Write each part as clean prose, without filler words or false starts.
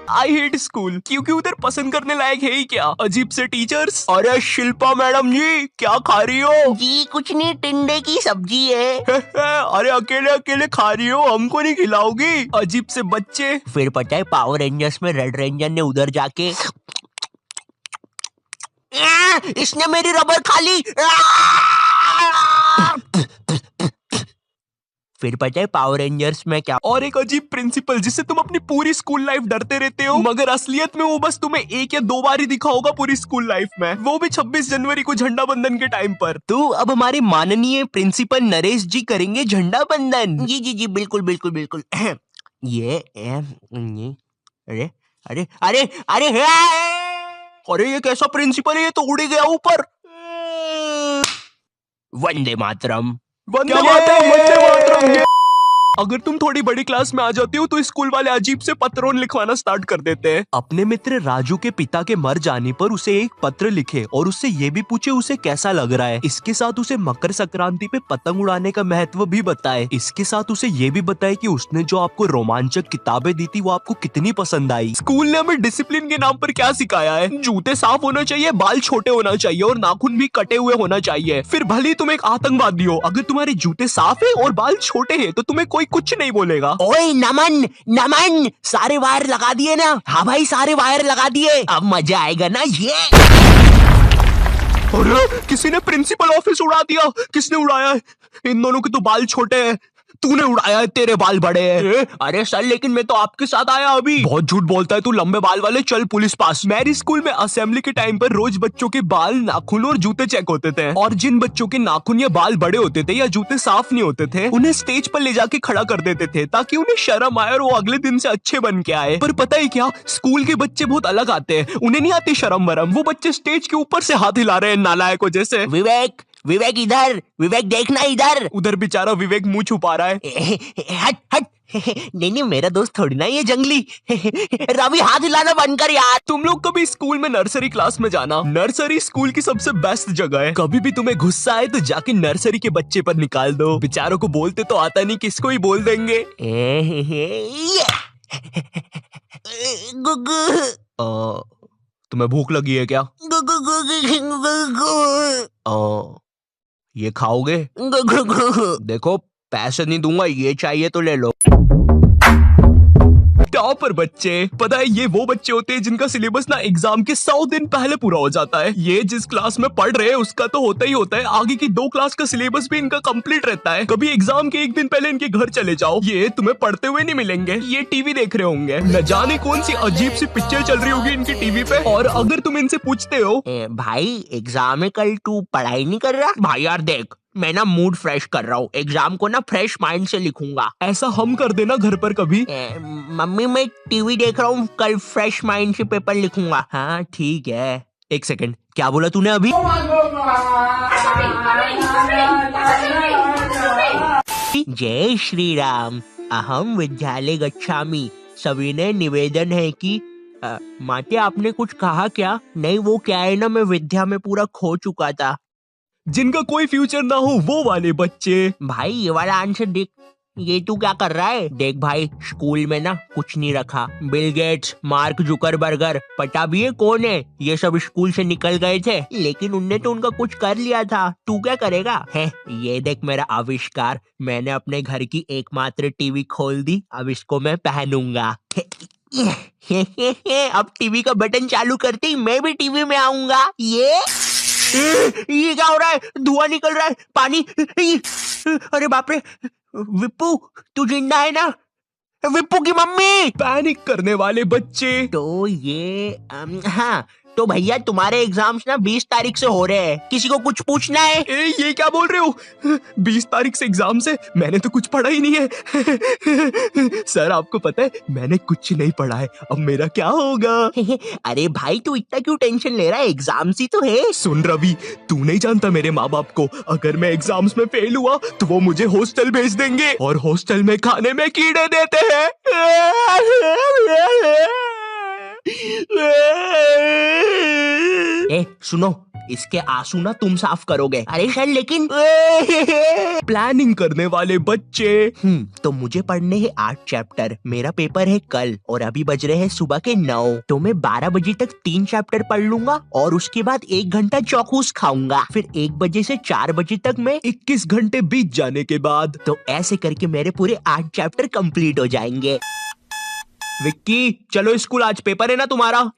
I hate school, क्योंकि उधर पसंद करने लायक है ही क्या, अजीब से टीचर्स। अरे शिल्पा मैडम जी, क्या खा रही हो? जी कुछ नहीं, टिंडे की सब्जी है। अरे अकेले अकेले खा रही हो, हमको नहीं खिलाओगी? अजीब से बच्चे। फिर पता है पावर रेंजर्स में रेड रेंजर ने उधर जाके इसने मेरी रबर खा ली। फिर पता है पावर रेंजर्स में क्या। और एक अजीब प्रिंसिपल जिससे तुम अपनी पूरी स्कूल लाइफ डरते रहते हो, मगर असलियत में वो बस तुम्हें 1 या 2 बार ही दिखा होगा पूरी स्कूल लाइफ में, वो भी 26 जनवरी को झंडा बंधन के टाइम पर। तो अब हमारे माननीय प्रिंसिपल नरेश जी करेंगे झंडा बंधन। जी जी जी बिल्कुल बिल्कुल बिल्कुल। ये अरे अरे अरे अरे अरे ये कैसा प्रिंसिपल है, ये तो उड़ ही गया ऊपर। वंदे मातरम। वंदे मातरम, वंदे मातरम। अगर तुम थोड़ी बड़ी क्लास में आ जाती हो तो स्कूल वाले अजीब से पत्रों लिखवाना स्टार्ट कर देते हैं। अपने मित्र राजू के पिता के मर जाने पर उसे एक पत्र लिखे और उससे ये भी पूछे उसे कैसा लग रहा है। इसके साथ उसे मकर संक्रांति पे पतंग उड़ाने का महत्व भी बताए। इसके साथ उसे ये भी बताए कि उसने जो आपको रोमांचक किताबें दी थी वो आपको कितनी पसंद आई। स्कूल ने हमें डिसिप्लिन के नाम पर क्या सिखाया है? जूते साफ होना चाहिए, बाल छोटे होना चाहिए और नाखून भी कटे हुए होना चाहिए। फिर भले ही तुम एक आतंकवादी हो, अगर तुम्हारे जूते साफ है और बाल छोटे हैं तो तुम्हें कोई कुछ नहीं बोलेगा। ओए नमन नमन, सारे वायर लगा दिए ना? हाँ भाई सारे वायर लगा दिए, अब मजा आएगा ना ये। अरे किसी ने प्रिंसिपल ऑफिस उड़ा दिया। किसने उड़ाया है? इन दोनों के तो बाल छोटे हैं। तूने उड़ाया है, तेरे बाल बड़े हैं। अरे सर लेकिन मैं तो आपके साथ आया अभी। बहुत झूठ बोलता है तू, लंबे बाल वाले, चल पुलिस पास। मेरी स्कूल में असेंबली के टाइम पर रोज बच्चों के बाल, नाखून और जूते चेक होते थे, और जिन बच्चों के नाखून या बाल बड़े होते थे या जूते साफ नहीं होते थे उन्हें स्टेज पर ले जाके खड़ा कर देते थे ताकि उन्हें शर्म आए और वो अगले दिन से अच्छे बन के आए। पर पता है क्या, स्कूल के बच्चे बहुत अलग आते हैं, उन्हें नहीं आती शर्म वरम। वो बच्चे स्टेज के ऊपर से हाथ हिला रहे हैं नालायकों जैसे। विवेक विवेक इधर, विवेक देखना इधर। उधर बेचारा विवेक मुंह छुपा रहा है। हट हट। नहीं नहीं मेरा दोस्त थोड़ी ना ये जंगली। रवि हाथ हिलाना बंद कर यार। तुम लोग कभी स्कूल में नर्सरी क्लास में जाना। नर्सरी स्कूल की सबसे बेस्ट जगह है। कभी भी तुम्हें गुस्सा आए तो जाके नर्सरी के बच्चे पर निकाल दो। बेचारों को बोलते तो आता नहीं, किसको ही बोल देंगे। तुम्हें भूख लगी है क्या? ये खाओगे? देखो पैसे नहीं दूंगा, ये चाहिए तो ले लो। टॉपर बच्चे, पता है ये वो बच्चे होते हैं जिनका सिलेबस ना एग्जाम के 100 दिन पहले पूरा हो जाता है। ये जिस क्लास में पढ़ रहे हैं उसका तो होता ही होता है, आगे की 2 क्लास का सिलेबस भी इनका कंप्लीट रहता है। कभी एग्जाम के 1 दिन पहले इनके घर चले जाओ, ये तुम्हें पढ़ते हुए नहीं मिलेंगे, ये टीवी देख रहे होंगे। न जाने कौन सी अजीब सी पिक्चर चल रही होगी इनकी टीवी पे। और अगर तुम इनसे पूछते हो भाई एग्जाम है कल, तू पढ़ाई नहीं कर रहा? भाई यार देख, मैं ना मूड फ्रेश कर रहा हूँ, एग्जाम को ना फ्रेश माइंड से लिखूंगा। ऐसा हम कर देना घर पर कभी। मम्मी मैं टीवी देख रहा हूँ, कल फ्रेश माइंड से पेपर लिखूंगा। हाँ ठीक है। 1 सेकंड, क्या बोला तूने अभी? जय श्री राम, अहम विद्यालय गच्छामि। सविनय निवेदन है कि माते आपने कुछ कहा क्या? नहीं वो क्या है ना, मैं विद्या में पूरा खो चुका था। जिनका कोई फ्यूचर ना हो वो वाले बच्चे। भाई ये वाला आंसर देख, ये तू क्या कर रहा है? देख भाई स्कूल में ना कुछ नहीं रखा। बिल गेट्स, मार्क जुकरबर्गर, पता भी है कौन है? ये सब स्कूल से निकल गए थे, लेकिन उनने तो उनका कुछ कर लिया था। तू क्या करेगा? है ये देख मेरा आविष्कार, मैंने अपने घर की एकमात्र टीवी खोल दी, अब इसको मैं पहनूंगा। अब टीवी का बटन चालू करते ही मैं भी टीवी में आऊंगा। ये क्या हो रहा है? धुआं निकल रहा है, पानी। अरे बाप रे, विप्पू तू जिंदा है ना? विप्पू की मम्मी। पैनिक करने वाले बच्चे। तो ये हाँ तो भैया तुम्हारे एग्जाम्स ना 20 तारीख से हो रहे हैं, किसी को कुछ पूछना है? ये क्या बोल रहे हो? 20 तारीख से एग्जाम से? मैंने तो कुछ पढ़ा ही नहीं है। सर आपको पता है मैंने कुछ नहीं पढ़ा है, अब मेरा क्या होगा? अरे भाई तू इतना क्यों टेंशन ले रहा है, एग्जाम्स ही तो है। सुन रवि, तू नहीं जानता मेरे माँ बाप को, अगर मैं एग्जाम्स में फेल हुआ तो वो मुझे हॉस्टल भेज देंगे, और हॉस्टल में खाने में कीड़े देते हैं। ए सुनो, इसके आंसू ना तुम साफ करोगे। अरे सर लेकिन प्लानिंग करने वाले बच्चे। तो मुझे पढ़ने हैं 8 चैप्टर, मेरा पेपर है कल और अभी बज रहे हैं सुबह के 9, तो मैं 12 बजे तक 3 चैप्टर पढ़ लूंगा और उसके बाद 1 घंटा चौकूस खाऊंगा, फिर 1 बजे से 4 बजे तक मैं 21 घंटे बीत जाने के बाद तो ऐसे करके मेरे पूरे 8 चैप्टर कंप्लीट हो जाएंगे। विक्की चलो स्कूल, आज पेपर है ना तुम्हारा।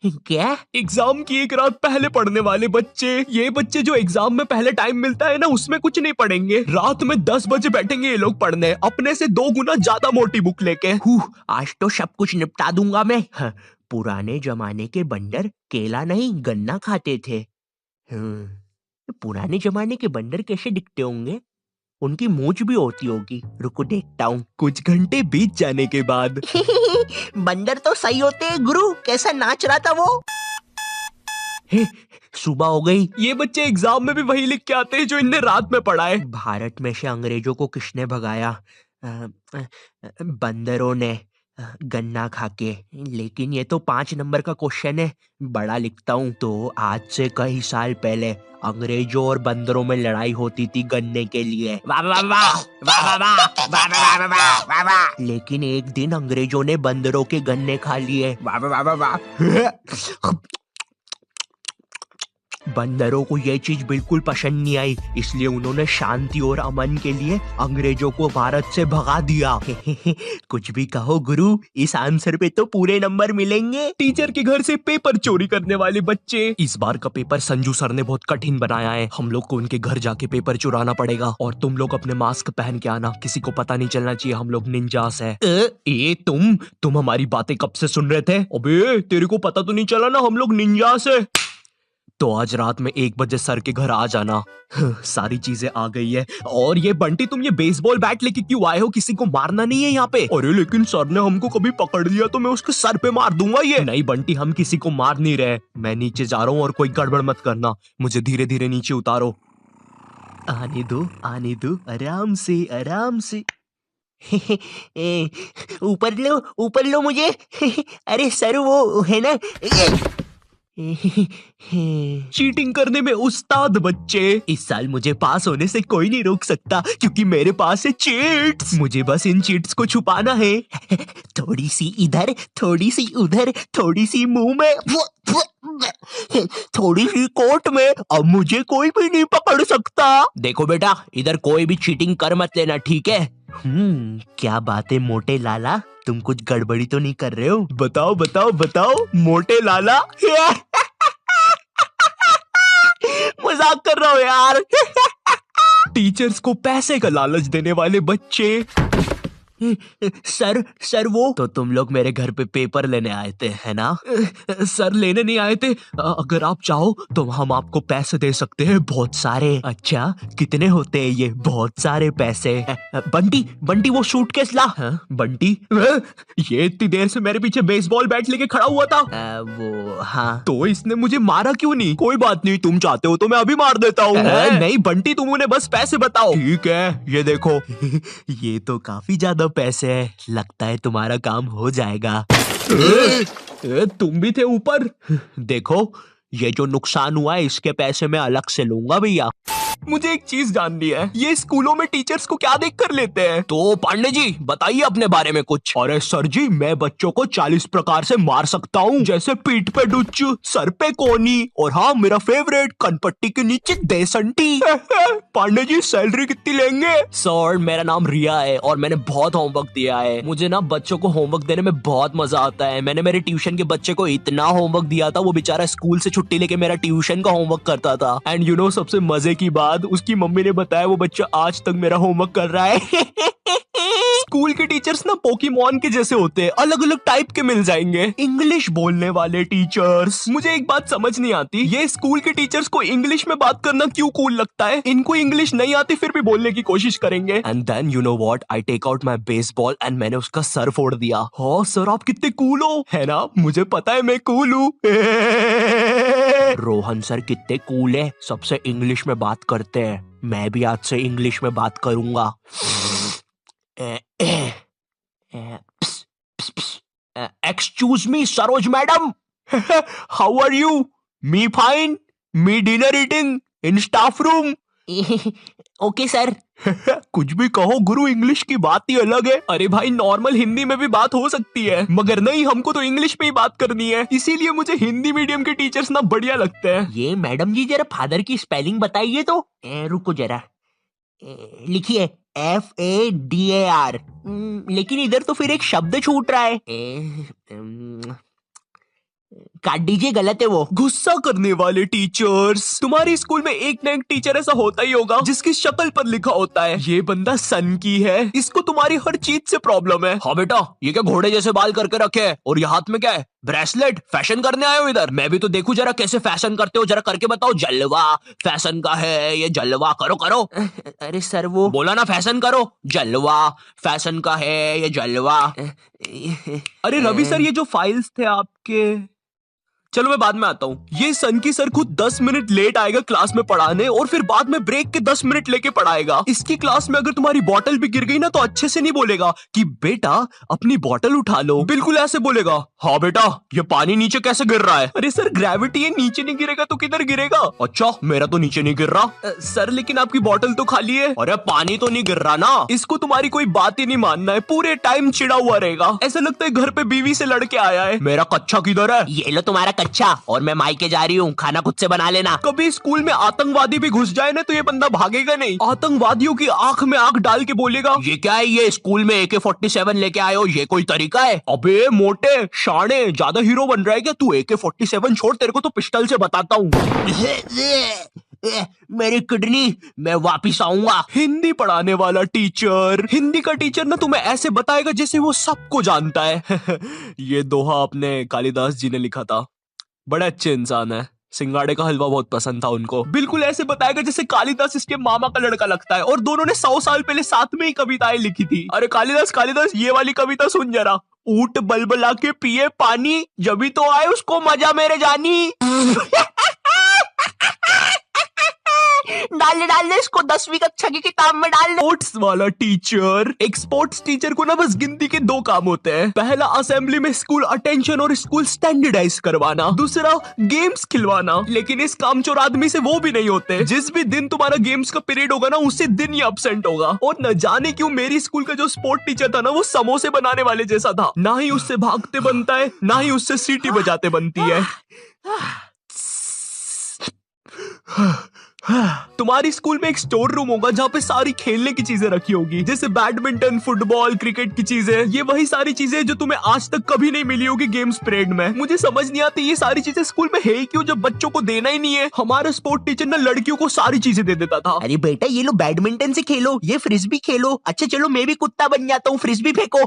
क्या? एग्जाम की एक रात पहले पढ़ने वाले बच्चे, ये बच्चे जो एग्जाम में पहले टाइम मिलता है ना उसमें कुछ नहीं पढ़ेंगे, रात में 10 बजे बैठेंगे ये लोग पढ़ने, अपने से 2 गुना ज्यादा मोटी बुक लेके। आज तो सब कुछ निपटा दूंगा मैं। पुराने जमाने के बंदर केला नहीं गन्ना खाते थे। पुराने जमाने के बंदर कैसे दिखते होंगे? उनकी मूंछ भी होती होगी, रुको देखता हूँ। कुछ घंटे बीत जाने के बाद बंदर तो सही होते हैं गुरु, कैसा नाच रहा था वो। सुबह हो गई। ये बच्चे एग्जाम में भी वही लिख के आते हैं जो इनने रात में पढ़ा है। भारत में से अंग्रेजों को किसने भगाया? बंदरों ने, गन्ना खाके। लेकिन ये तो 5 नंबर का क्वेश्चन है, बड़ा लिखता हूँ। तो आज से कई साल पहले अंग्रेजों और बंदरों में लड़ाई होती थी गन्ने के लिए। वाह वाह वाह वाह वाह वाह वाह वाह वाह वाह वाह। लेकिन एक दिन अंग्रेजों ने बंदरों के गन्ने खा लिए। वाह वाह वाह वाह। बंदरों को ये चीज बिल्कुल पसंद नहीं आई, इसलिए उन्होंने शांति और अमन के लिए अंग्रेजों को भारत से भगा दिया। कुछ भी कहो गुरु, इस आंसर पे तो पूरे नंबर मिलेंगे। टीचर के घर से पेपर चोरी करने वाले बच्चे। इस बार का पेपर संजू सर ने बहुत कठिन बनाया है, हम लोग को उनके घर जाके पेपर चुराना पड़ेगा और तुम लोग अपने मास्क पहन के आना, किसी को पता नहीं चलना चाहिए हम लोग निंजास है। ए तुम हमारी बातें कब से सुन रहे थे? अबे तेरे को पता तो नहीं चला ना हम लोग निंजास है। तो आज रात में 1 बजे सर के घर आ जाना। सारी चीजें आ गई है। और ये बंटी, तुम ये बेसबॉल बैट लेके क्यों आए हो? किसी को मारना नहीं है यहाँ पे? अरे लेकिन सर ने हमको कभी पकड़ लिया तो मैं उसके सर पे मार दूंगा। ये नहीं बंटी, हम किसी को मार नहीं रहे। मैं नीचे जा रहा हूँ और कोई गड़बड़ मत करना, मुझे धीरे धीरे नीचे उतारो। आने दो आराम से आराम से। ऊपर लो मुझे। अरे सर वो है ना। चीटिंग करने में उस्ताद बच्चे। इस साल मुझे पास होने से कोई नहीं रोक सकता क्योंकि मेरे पास है चीट्स। मुझे बस इन चीट्स को छुपाना है। थोड़ी सी इधर, थोड़ी सी उधर, थोड़ी सी मुंह में, थोड़ी सी कोट में, अब मुझे कोई भी नहीं पकड़ सकता। देखो बेटा, इधर कोई भी चीटिंग कर मत लेना, ठीक है? क्या बात है मोटे लाला, तुम कुछ गड़बड़ी तो नहीं कर रहे हो? बताओ बताओ बताओ मोटे लाला। मजाक कर रहा हूँ यार। टीचर्स को पैसे का लालच देने वाले बच्चे। सर वो तो तुम लोग मेरे घर पे पेपर लेने आए थे है ना? सर लेने नहीं आए थे, अगर आप चाहो तो हम आपको पैसे दे सकते हैं, बहुत सारे। अच्छा कितने होते हैं ये? बहुत सारे पैसे। बंटी वो सूटकेस ला। बंटी ये इतनी देर से मेरे पीछे बेसबॉल बैट लेके खड़ा हुआ था। वो हाँ। तो इसने मुझे मारा क्यों नहीं? कोई बात नहीं, तुम चाहते हो तो मैं अभी मार देता हूँ। नहीं बंटी, तुम उन्हें बस पैसे बताओ। ठीक है, ये देखो। ये तो काफी ज्यादा पैसे है, लगता है तुम्हारा काम हो जाएगा। तुम भी थे ऊपर। देखो, ये जो नुकसान हुआ है इसके पैसे मैं अलग से लूंगा भैया। मुझे एक चीज जाननी है, ये स्कूलों में टीचर्स को क्या देख कर लेते हैं? तो पांडे जी बताइए अपने बारे में कुछ। अरे सर जी, मैं बच्चों को 40 प्रकार से मार सकता हूँ, जैसे पीठ पे डुच, सर पे कोनी, और हाँ मेरा फेवरेट, कनपट्टी के नीचे देसंटी। पांडे जी सैलरी कितनी लेंगे? सर मेरा नाम रिया है और मैंने बहुत होमवर्क दिया है। मुझे ना बच्चों को होमवर्क देने में बहुत मजा आता है। मैंने मेरे ट्यूशन के बच्चे को इतना होमवर्क दिया था, वो बेचारा स्कूल से छुट्टी लेके मेरा ट्यूशन का होमवर्क करता था। एंड यू नो सबसे मजे की बात, उसकी मम्मी ने बताया वो बच्चा आज तक मेरा होमवर्क कर रहा है। स्कूल के टीचर्स ना पोकेमॉन के जैसे होते हैं, अलग अलग टाइप के मिल जाएंगे। इंग्लिश बोलने वाले टीचर्स। मुझे एक बात समझ नहीं आती, ये स्कूल के टीचर्स को इंग्लिश में बात करना क्यों कूल लगता है? इनको इंग्लिश नहीं आती फिर भी बोलने की कोशिश करेंगे। And then you know what, I take out my baseball and मैंने उसका सर फोड़ दिया। हाँ सर, आप कितने कूल हो, है ना? मुझे पता है मैं कूल हूँ। रोहन सर कितने कूल है, सबसे इंग्लिश में बात करते हैं। मैं भी आज से इंग्लिश में बात करूंगा। Excuse me Saroj madam. How are you? Me fine, me dinner eating in staff room. Okay sir. कुछ भी कहो गुरु, इंग्लिश की बात ही अलग है। अरे भाई नॉर्मल हिंदी में भी बात हो सकती है, मगर नहीं, हमको तो इंग्लिश में ही बात करनी है, इसीलिए मुझे हिंदी मीडियम के टीचर्स ना बढ़िया लगते हैं। ये मैडम जी जरा फादर की स्पेलिंग बताइए तो। रुको जरा, लिखिए FADAR। लेकिन इधर तो फिर एक शब्द छूट रहा है। काट दीजिए, गलत है वो। गुस्सा करने वाले टीचर्स। तुम्हारी स्कूल में एक ना एक टीचर ऐसा होता ही होगा जिसकी शक्ल पर लिखा होता है ये बंदा सन की है, इसको तुम्हारी हर चीज से प्रॉब्लम है। हाँ बेटा, ये क्या घोड़े जैसे बाल करके रखे है, और ये हाथ में क्या है, ब्रेसलेट? फैशन करने आए हो इधर? मैं भी तो देखूं जरा कैसे फैशन करते हो, जरा करके बताओ। जलवा फैशन का है ये, जलवा करो करो। अरे सर वो बोला ना फैशन करो, जलवा फैशन का है ये, जलवा। अरे रवि सर, ये जो फाइल्स थे आपके, चलो मैं बाद में आता हूँ। ये सन की सर खुद 10 मिनट लेट आएगा क्लास में पढ़ाने, और फिर बाद में ब्रेक के 10 मिनट लेके पढ़ाएगा। इसकी क्लास में अगर तुम्हारी बॉटल भी गिर गई ना, तो अच्छे से नहीं बोलेगा कि बेटा अपनी बॉटल उठा लो, बिल्कुल ऐसे बोलेगा, हाँ बेटा ये पानी नीचे कैसे गिर रहा है। अरे सर ग्रेविटी है, नीचे नहीं गिरेगा तो किधर गिरेगा। अच्छा मेरा तो नीचे नहीं गिर रहा। सर लेकिन आपकी बॉटल तो खाली है। अरे पानी तो नहीं गिर रहा ना। इसको तुम्हारी कोई बात ही नहीं मानना है, पूरे टाइम चिड़ा हुआ रहेगा, ऐसा लगता है घर पे बीवी से लड़के आया है। मेरा कच्चा किधर है? ये लो तुम्हारा कच्चा, और मैं मायके जा रही हूँ, खाना खुद से बना लेना। कभी स्कूल में आतंकवादी भी घुस जाए ना तो ये बंदा भागेगा नहीं, आतंकवादियों की आंख में आंख डाल के बोलेगा, ये क्या है, ये स्कूल में AK-47 लेके आए हो, ये कोई तरीका है? अबे मोटे शाणे, ज्यादा हीरो बन रहा है क्या तू? AK-47 छोड़, तेरे को तो पिस्टल से बताता हूँ। मेरी किडनी, मैं वापिस आऊंगा। हिंदी पढ़ाने वाला टीचर, हिंदी का टीचर ना तुम्हें ऐसे बताएगा जैसे वो सबको जानता है। ये दोहा अपने कालिदास जी ने लिखा था, बड़े अच्छे इंसान है, सिंगाड़े का हलवा बहुत पसंद था उनको। बिल्कुल ऐसे बताएगा जैसे कालिदास इसके मामा का लड़का लगता है, और दोनों ने 100 साल पहले साथ में ही कविताएं लिखी थी। अरे कालिदास कालिदास, ये वाली कविता सुन जरा। ऊंट बलबला के पिए पानी, जब भी तो आए उसको मजा मेरे जानी। डाल दे इसको 10वीं कक्षा की किताब में डाल दे। स्पोर्ट्स वाला टीचर। एक स्पोर्ट्स टीचर को ना बस गिनती के 2 काम होते हैं। पहला असेंबली में स्कूल अटेंशन और स्कूल स्टैंडर्डाइज करवाना, दूसरा गेम्स खिलवाना। लेकिन इस कामचोर आदमी से वो भी नहीं होते। जिस भी दिन तुम्हारा गेम्स का पीरियड होगा ना, उसी दिन ही एब्सेंट होगा। और न जाने क्यों मेरी स्कूल का जो स्पोर्ट टीचर था ना, वो समोसे बनाने वाले जैसा था, ना ही उससे भागते बनता है, ना ही उससे सीटी बजाते बनती है। तुम्हारी स्कूल में एक स्टोर रूम होगा जहाँ पे सारी खेलने की चीजें रखी होगी, जैसे बैडमिंटन, फुटबॉल, क्रिकेट की चीजें। ये वही सारी चीजें जो तुम्हें आज तक कभी नहीं मिली होगी गेम्स पीरियड में। मुझे समझ नहीं आती ये सारी चीजें स्कूल में है ही क्यों, जब बच्चों को देना ही नहीं है। हमारा स्पोर्ट टीचर ना लड़कियों को सारी चीजें दे देता था। अरे बेटा ये लो बैडमिंटन से खेलो, ये फ्रिस्बी खेलो। अच्छा चलो मैं भी कुत्ता बन जाता हूँ, फ्रिस्बी फेंको।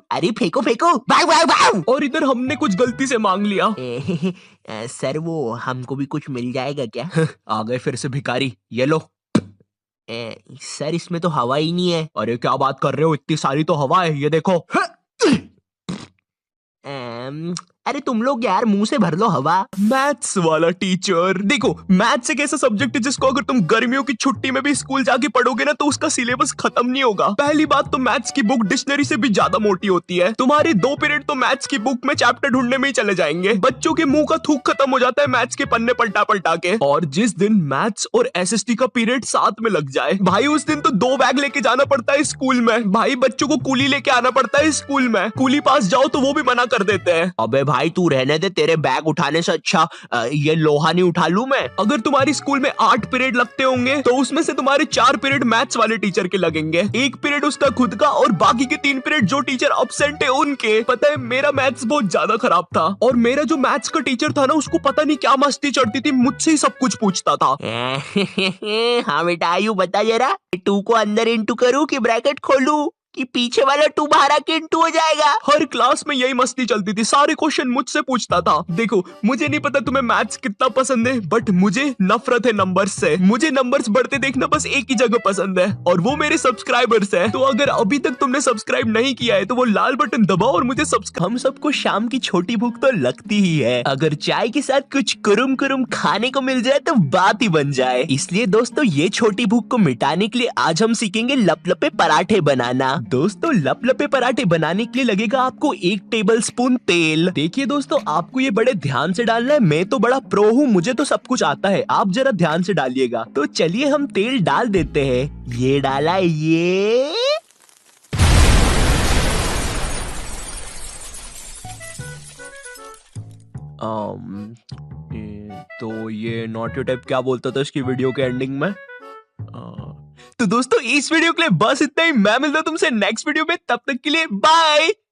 अरे फेंको फेंको। और इधर हमने कुछ गलती से मांग लिया। सर वो हमको भी कुछ मिल जाएगा क्या? आ गए फिर से भिखारी, ये लो। सर इसमें तो हवा ही नहीं है। अरे क्या बात कर रहे हो, इतनी सारी तो हवा है, ये देखो। अरे तुम लोग यार मुंह से भर लो हवा। मैथ्स वाला टीचर। देखो मैथ्स एक ऐसा सब्जेक्ट है जिसको अगर तुम गर्मियों की छुट्टी में भी स्कूल जाके पढ़ोगे ना, तो उसका सिलेबस खत्म नहीं होगा। पहली बात तो मैथ्स की बुक डिक्शनरी से भी ज्यादा मोटी होती है। तुम्हारे 2 पीरियड तो मैथ्स की बुक में चैप्टर ढूंढने में ही चले जाएंगे। बच्चों के मुंह का थूक खत्म हो जाता है मैथ्स के पन्ने पलटा पलटा के। और जिस दिन मैथ्स और SST का पीरियड साथ में लग जाए भाई, उस दिन तो 2 बैग लेके जाना पड़ता है स्कूल में। भाई बच्चों को कूली लेके आना पड़ता है स्कूल में। कूली पास जाओ तो वो भी मना कर देते हैं। अबे भाई तू रहने दे, तेरे बैग उठाने से अच्छा ये लोहा नहीं उठा लूं मैं। अगर तुम्हारी स्कूल में 8 पीरियड लगते होंगे तो उसमें से तुम्हारे 4 पीरियड मैथ्स वाले टीचर के लगेंगे, 1 पीरियड उसका खुद का, और बाकी के 3 पीरियड जो टीचर एब्सेंट है उनके। पता है मेरा मैथ्स बहुत ज्यादा खराब था, और मेरा जो मैथ्स का टीचर था ना, उसको पता नहीं क्या मस्ती चढ़ती थी, मुझसे ही सब कुछ पूछता था। हाँ बेटा आयु बता जरा, 2 को अंदर इंटू करूं कि ब्रैकेट खोलूं, कि पीछे वाला 2 बाहर आके इंटू हो जाएगा। हर क्लास में यही मस्ती चलती थी, सारे क्वेश्चन मुझसे पूछता था। देखो मुझे नहीं पता तुम्हें मैथ्स कितना पसंद है, बट मुझे नफरत है नंबर्स से। मुझे नंबर्स बढ़ते देखना बस एक ही जगह पसंद है, और वो मेरे सब्सक्राइबर्स है। तो अगर अभी तक तुमने सब्सक्राइब नहीं किया है तो वो लाल बटन दबाओ और मुझे सब्सक्राइब। हम सबको शाम की छोटी भूख तो लगती ही है, अगर चाय के साथ कुछ कुरुम कुरुम खाने को मिल जाए तो बात ही बन जाए। इसलिए दोस्तों ये छोटी भूख को मिटाने के लिए आज हम सीखेंगे लपलपे पराठे बनाना। दोस्तों लपलपे पराठे बनाने के लिए लगेगा आपको 1 टेबलस्पून तेल। देखिए दोस्तों, आपको ये बड़े ध्यान से डालना है। मैं तो बड़ा प्रो हूँ, मुझे तो सब कुछ आता है, आप जरा ध्यान से डालिएगा। तो चलिए हम तेल डाल देते हैं। ये डाला, ये तो ये नॉट योर टाइप क्या बोलता था इसकी वीडियो के एंडिंग में? तो दोस्तों इस वीडियो के लिए बस इतना ही। मैं मिलता हूं तुमसे नेक्स्ट वीडियो में, तब तक के लिए बाय।